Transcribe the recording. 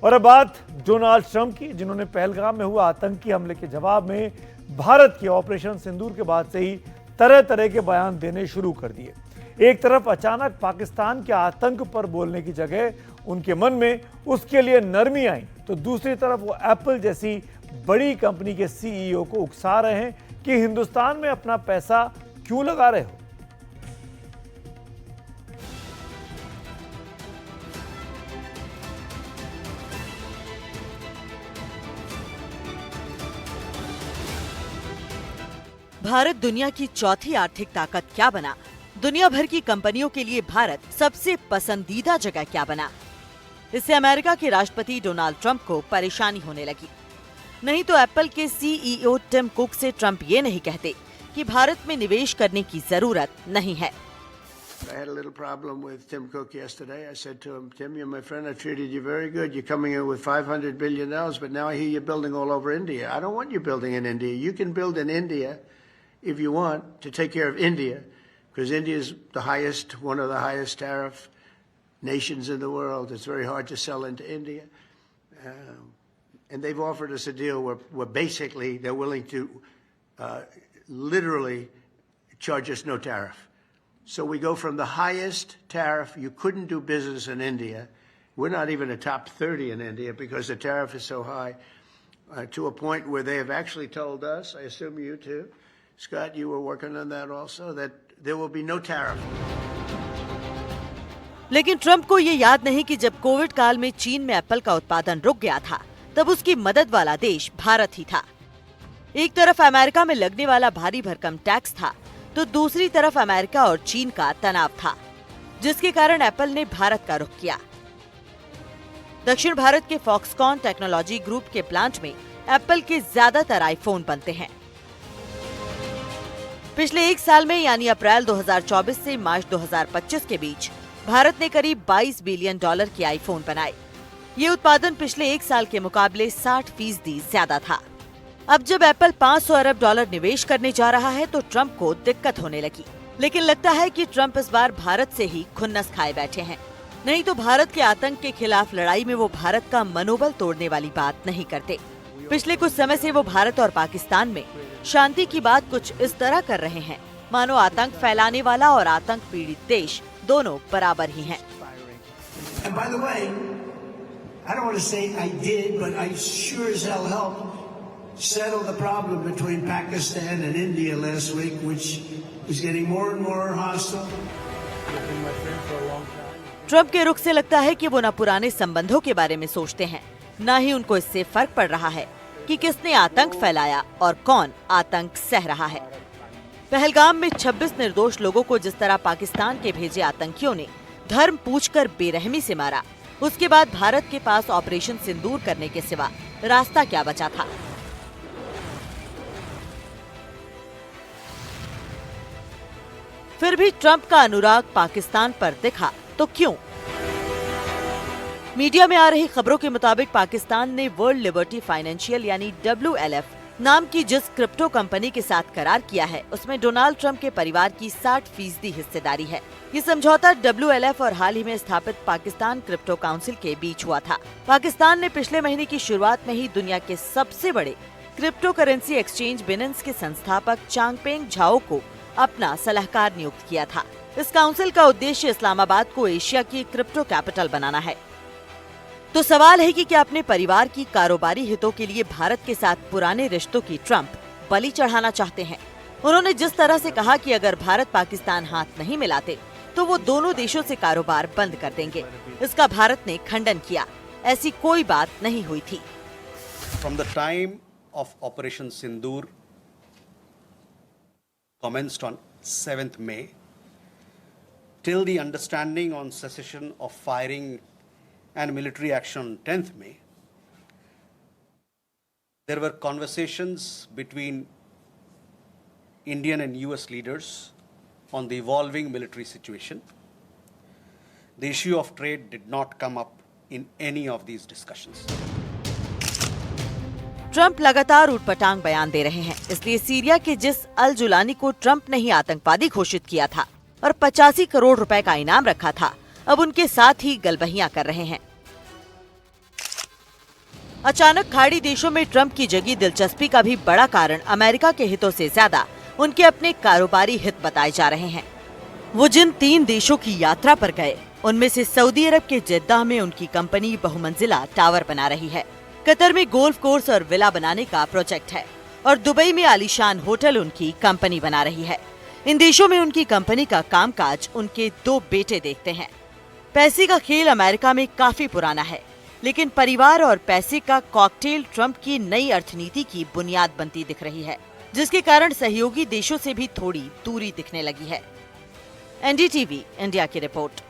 और अब बात डोनाल्ड ट्रंप की, जिन्होंने पहलगाम में हुआ आतंकी हमले के जवाब में भारत के ऑपरेशन सिंदूर के बाद से ही तरह तरह के बयान देने शुरू कर दिए। एक तरफ अचानक पाकिस्तान के आतंक पर बोलने की जगह उनके मन में उसके लिए नरमी आई, तो दूसरी तरफ वो एप्पल जैसी बड़ी कंपनी के सीईओ को उकसा रहे हैं कि हिंदुस्तान में अपना पैसा क्यों लगा रहे हो। भारत दुनिया की चौथी आर्थिक ताकत क्या बना? दुनिया भर की कंपनियों के लिए भारत सबसे पसंदीदा जगह क्या बना? इससे अमेरिका के राष्ट्रपति डोनाल्ड ट्रंप को परेशानी होने लगी। नहीं तो एप्पल के सीईओ टिम कुक से ट्रंप ये नहीं कहते कि भारत में निवेश करने की जरूरत नहीं है। I had a little problem with Tim Cook yesterday. I said to him, Tim, you're my friend. I treated you very good. You're coming in with $500 billion, but now I hear you're building all over India. I don't want you building in India. You can build in India if you want to take care of India, because India is one of the highest tariff nations in the world. It's very hard to sell into India. And they've offered us a deal where basically they're willing to literally charge us no tariff. So we go from the highest tariff, you couldn't do business in India. We're not even a top 30 in India because the tariff is so high, to a point where they have actually told us, I assume you too, Scott, you were working on that also, that there will be no tariff. लेकिन Trump को ये याद नहीं कि जब Covid काल में चीन में एप्पल का उत्पादन रुक गया था, तब उसकी मदद वाला देश भारत ही था। एक तरफ अमेरिका में लगने वाला भारी भरकम टैक्स था, तो दूसरी तरफ अमेरिका और चीन का तनाव था, जिसके कारण एप्पल ने भारत का रुख किया। दक्षिण भारत के फॉक्सकॉन टेक्नोलॉजी ग्रुप के प्लांट में एप्पल के ज्यादातर आईफोन बनते हैं। पिछले एक साल में यानी अप्रैल 2024 से मार्च 2025 के बीच भारत ने करीब $22 बिलियन के आईफोन बनाए। ये उत्पादन पिछले एक साल के मुकाबले 60% ज्यादा था। अब जब एप्पल $500 अरब निवेश करने जा रहा है तो ट्रंप को दिक्कत होने लगी। लेकिन लगता है कि ट्रंप इस बार भारत से ही खुन्नस खाए बैठे हैं। नहीं तो भारत के आतंक के खिलाफ लड़ाई में वो भारत का मनोबल तोड़ने वाली बात नहीं करते। पिछले कुछ समय से वो भारत और पाकिस्तान में शांति की बात कुछ इस तरह कर रहे हैं मानो आतंक फैलाने वाला और आतंक पीड़ित देश दोनों बराबर ही हैं। And by the way, I don't want to say I did, but I sure as hell helped settle the problem between Pakistan and India last week, which is getting more and more hostile. Trump के रुख से लगता है कि वो न पुराने संबंधों के बारे में सोचते हैं, न ही उनको इससे फर्क पड़ रहा है कि किसने आतंक फैलाया और कौन आतंक सह रहा है। पहलगाम में 26 निर्दोष लोगों को जिस तरह पाकिस्तान के भेजे आतंकियों ने धर्म पूछकर बेरहमी से मारा, उसके बाद भारत के पास ऑपरेशन सिंदूर करने के सिवा रास्ता क्या बचा था। फिर भी ट्रंप का अनुराग पाकिस्तान पर दिखा तो क्यों? मीडिया में आ रही खबरों के मुताबिक पाकिस्तान ने वर्ल्ड लिबर्टी फाइनेंशियल यानी WLF नाम की जिस क्रिप्टो कंपनी के साथ करार किया है, उसमें डोनाल्ड ट्रंप के परिवार की 60% हिस्सेदारी है। ये समझौता WLF और हाल ही में स्थापित पाकिस्तान क्रिप्टो काउंसिल के बीच हुआ था। पाकिस्तान ने पिछले महीने की शुरुआत में ही दुनिया के सबसे बड़े क्रिप्टो करेंसी एक्सचेंज बिनेंस के संस्थापक चांगपेंग झाओ को अपना सलाहकार नियुक्त किया था। इस काउंसिल का उद्देश्य इस्लामाबाद को एशिया की क्रिप्टो कैपिटल बनाना है। तो सवाल है कि क्या अपने परिवार की कारोबारी हितों के लिए भारत के साथ पुराने रिश्तों की ट्रंप बलि चढ़ाना चाहते हैं? उन्होंने जिस तरह से कहा कि अगर भारत पाकिस्तान हाथ नहीं मिलाते तो वो दोनों देशों से कारोबार बंद कर देंगे, इसका भारत ने खंडन किया। ऐसी कोई बात नहीं हुई थी। From the time of Operation Sindoor commenced on 7th May till the understanding on cessation of firing and military action on 10th May, there were conversations between Indian and US leaders on the evolving military situation. The issue of trade did not come up in any of these discussions. Trump लगातार उटपटांग बयान दे रहे हैं, इसलिए Syria के जिस अल Jolani को Trump ने ही आतंकवादी घोषित किया था और 85 करोड़ रुपए का इनाम रखा था, अब उनके साथ ही गलबहियां कर रहे हैं। अचानक खाड़ी देशों में ट्रंप की जगी दिलचस्पी का भी बड़ा कारण अमेरिका के हितों से ज्यादा उनके अपने कारोबारी हित बताए जा रहे हैं। वो जिन 3 देशों की यात्रा पर गए, उनमें से सऊदी अरब के जेद्दाह में उनकी कंपनी बहुमंजिला टावर बना रही है। कतर में गोल्फ कोर्स और विला बनाने का प्रोजेक्ट है और दुबई में आलीशान होटल उनकी कंपनी बना रही है। इन देशों में उनकी कंपनी का कामकाज उनके 2 बेटे देखते हैं। पैसे का खेल अमेरिका में काफी पुराना है, लेकिन परिवार और पैसे का कॉकटेल ट्रंप की नई अर्थनीति की बुनियाद बनती दिख रही है, जिसके कारण सहयोगी देशों से भी थोड़ी दूरी दिखने लगी है। एनडीटीवी इंडिया की रिपोर्ट।